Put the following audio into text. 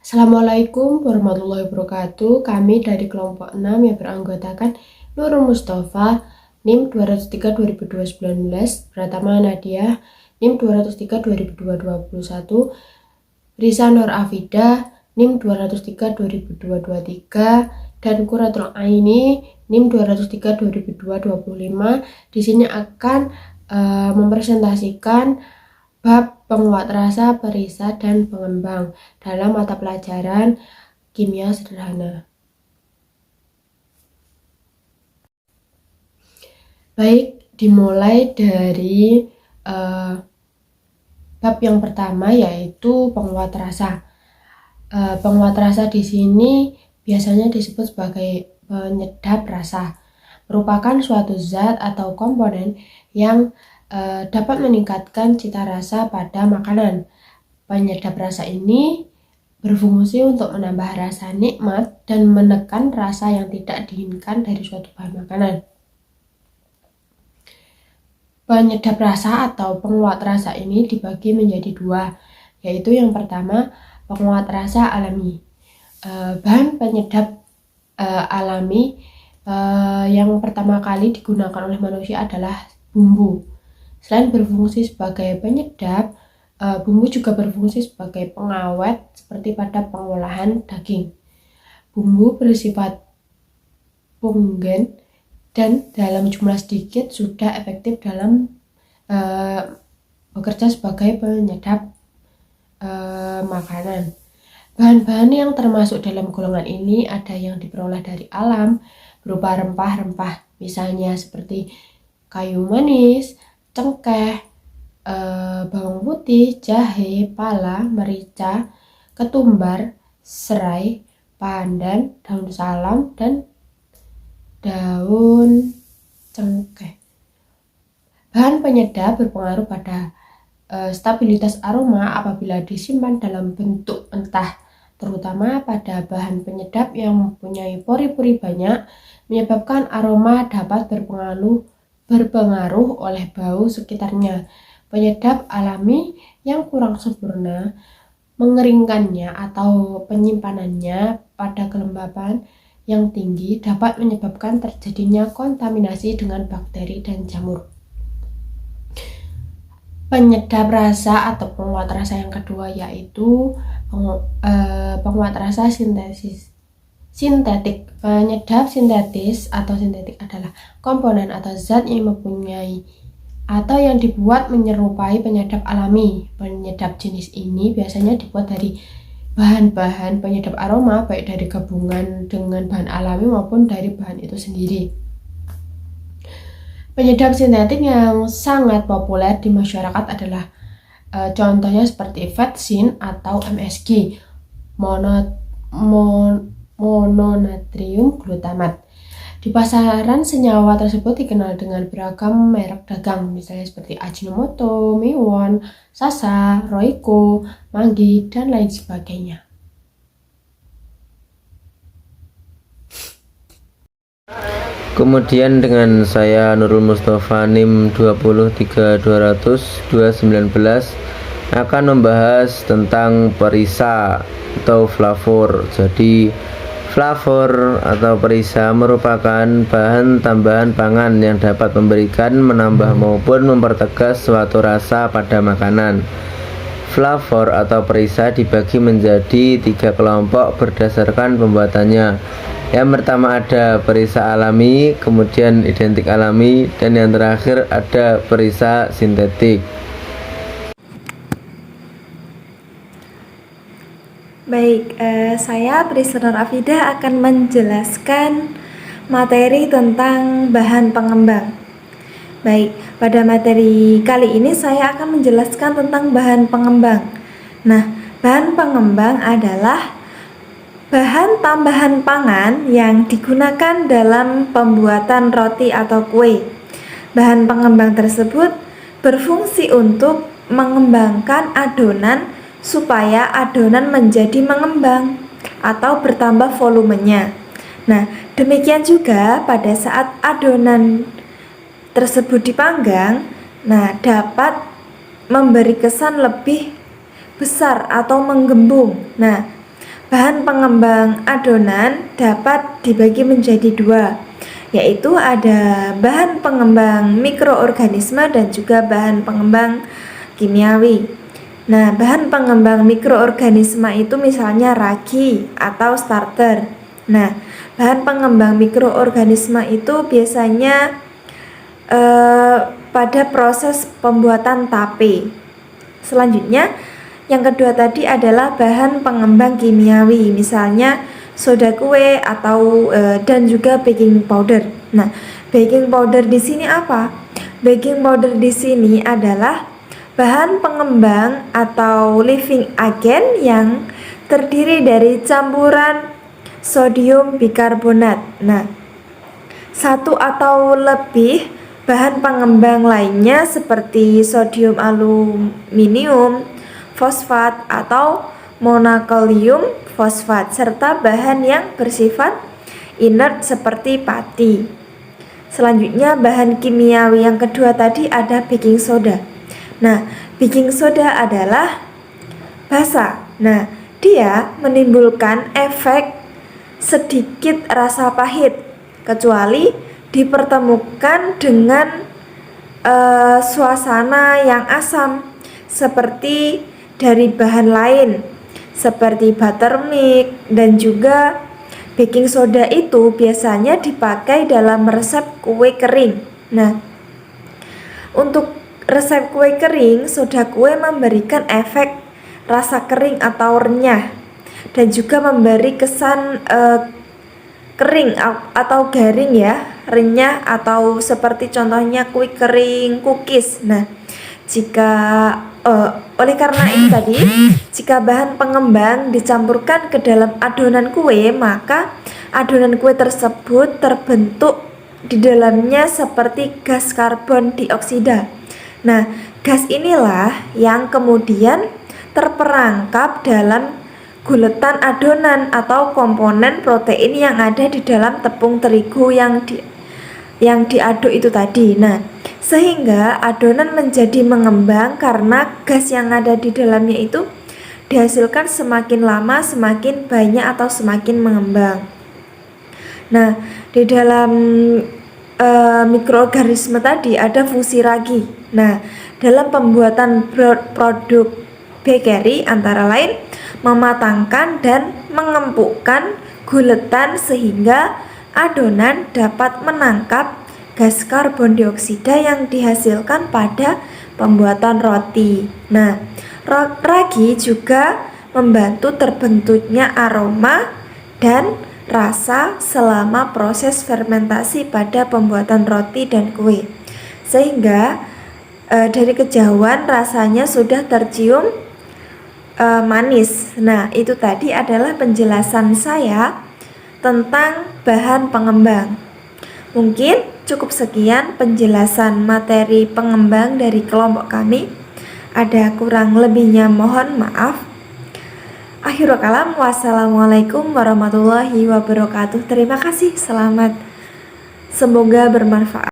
Assalamualaikum warahmatullahi wabarakatuh. Kami dari kelompok 6 yang beranggotakan Nurul Mustafa, NIM 203 2019, Pratama Nadia, NIM 203 2021, Risa Nur Afida, NIM 203 2023, dan Quratul Aini, NIM 203 2025. Di sini akan mempresentasikan bab penguat rasa, perisa, dan pengembang dalam mata pelajaran kimia sederhana. Baik, dimulai dari bab yang pertama, yaitu penguat rasa. Penguat rasa di sini biasanya disebut sebagai penyedap rasa, merupakan suatu zat atau komponen yang dapat meningkatkan cita rasa pada makanan. Penyedap rasa ini berfungsi untuk menambah rasa nikmat dan menekan rasa yang tidak diinginkan dari suatu bahan makanan. Penyedap rasa atau penguat rasa ini dibagi menjadi dua, yaitu yang pertama penguat rasa alami. Bahan penyedap alami yang pertama kali digunakan oleh manusia adalah bumbu. Selain berfungsi sebagai penyedap, bumbu juga berfungsi sebagai pengawet seperti pada pengolahan daging. Bumbu bersifat punggen dan dalam jumlah sedikit sudah efektif dalam bekerja sebagai penyedap makanan. Bahan-bahan yang termasuk dalam golongan ini ada yang diperoleh dari alam berupa rempah-rempah, misalnya seperti kayu manis, cengkeh, bawang putih, jahe, pala, merica, ketumbar, serai, pandan, daun salam, dan daun cengkeh. Bahan penyedap berpengaruh pada stabilitas aroma apabila disimpan dalam bentuk mentah, terutama pada bahan penyedap yang mempunyai pori-pori banyak, menyebabkan aroma dapat berpengaruh oleh bau sekitarnya. Penyedap alami yang kurang sempurna, mengeringkannya atau penyimpanannya pada kelembapan yang tinggi dapat menyebabkan terjadinya kontaminasi dengan bakteri dan jamur. Penyedap rasa atau penguat rasa yang kedua yaitu penguat rasa sintetik. Penyedap sintetis atau sintetik adalah komponen atau zat yang mempunyai atau yang dibuat menyerupai penyedap alami. Penyedap jenis ini biasanya dibuat dari bahan-bahan penyedap aroma, baik dari gabungan dengan bahan alami maupun dari bahan itu sendiri. Penyedap sintetik yang sangat populer di masyarakat adalah contohnya seperti vetsin atau MSG, mononatrium glutamat. Di pasaran senyawa tersebut dikenal dengan beragam merek dagang, misalnya seperti Ajinomoto, Miwon, Sasa, Royco, Maggi, dan lain sebagainya. Kemudian dengan saya Nurul Mustafa NIM 203200219 akan membahas tentang perisa atau flavor. Jadi flavor atau perisa merupakan bahan tambahan pangan yang dapat memberikan, menambah maupun mempertegas suatu rasa pada makanan. Flavor atau perisa dibagi menjadi 3 kelompok berdasarkan pembuatannya. Yang pertama ada perisa alami, kemudian identik alami, dan yang terakhir ada perisa sintetik. Baik, saya Risa Nur Afida akan menjelaskan materi tentang bahan pengembang. Baik, pada materi kali ini saya akan menjelaskan tentang bahan pengembang. Nah, bahan pengembang adalah bahan tambahan pangan yang digunakan dalam pembuatan roti atau kue. Bahan pengembang tersebut berfungsi untuk mengembangkan adonan supaya adonan menjadi mengembang atau bertambah volumenya. Nah, demikian juga pada saat adonan tersebut dipanggang, dapat memberi kesan lebih besar atau menggembung. Nah, bahan pengembang adonan dapat dibagi menjadi dua, yaitu ada bahan pengembang mikroorganisme dan juga bahan pengembang kimiawi. Nah, bahan pengembang mikroorganisme itu misalnya ragi atau starter. Nah, bahan pengembang mikroorganisme itu biasanya pada proses pembuatan tape. Selanjutnya, yang kedua tadi adalah bahan pengembang kimiawi, misalnya soda kue atau dan juga baking powder. Nah, baking powder di sini apa? Baking powder di sini adalah bahan pengembang atau living agent yang terdiri dari campuran sodium bikarbonat. Nah, satu atau lebih bahan pengembang lainnya seperti sodium aluminium fosfat atau monokalium fosfat, serta bahan yang bersifat inert seperti pati. Selanjutnya bahan kimiawi yang kedua tadi ada baking soda. Nah, baking soda adalah basa. Nah, dia menimbulkan efek sedikit rasa pahit kecuali dipertemukan dengan suasana yang asam seperti dari bahan lain seperti buttermilk, dan juga baking soda itu biasanya dipakai dalam resep kue kering. Nah, untuk resep kue kering, soda kue memberikan efek rasa kering atau renyah dan juga memberi kesan kering atau garing ya, renyah, atau seperti contohnya kue kering cookies. Nah, oleh karena itu tadi, jika bahan pengembang dicampurkan ke dalam adonan kue, maka adonan kue tersebut terbentuk di dalamnya seperti gas karbon dioksida. Nah, gas inilah yang kemudian terperangkap dalam guletan adonan atau komponen protein yang ada di dalam tepung terigu yang diaduk itu tadi. Nah, sehingga adonan menjadi mengembang karena gas yang ada di dalamnya itu dihasilkan semakin lama semakin banyak atau semakin mengembang. Nah, di dalam mikroorganisme tadi ada fungsi ragi. Nah, dalam pembuatan produk bakery antara lain mematangkan dan mengempukkan guletan sehingga adonan dapat menangkap gas karbon dioksida yang dihasilkan pada pembuatan roti. Nah, ragi juga membantu terbentuknya aroma dan rasa selama proses fermentasi pada pembuatan roti dan kue, sehingga dari kejauhan rasanya sudah tercium manis. Nah, itu tadi adalah penjelasan saya tentang bahan pengembang. Mungkin cukup sekian penjelasan materi pengembang dari kelompok kami. Ada kurang lebihnya mohon maaf. Akhirul kalam, wassalamualaikum warahmatullahi wabarakatuh. Terima kasih, selamat. Semoga bermanfaat.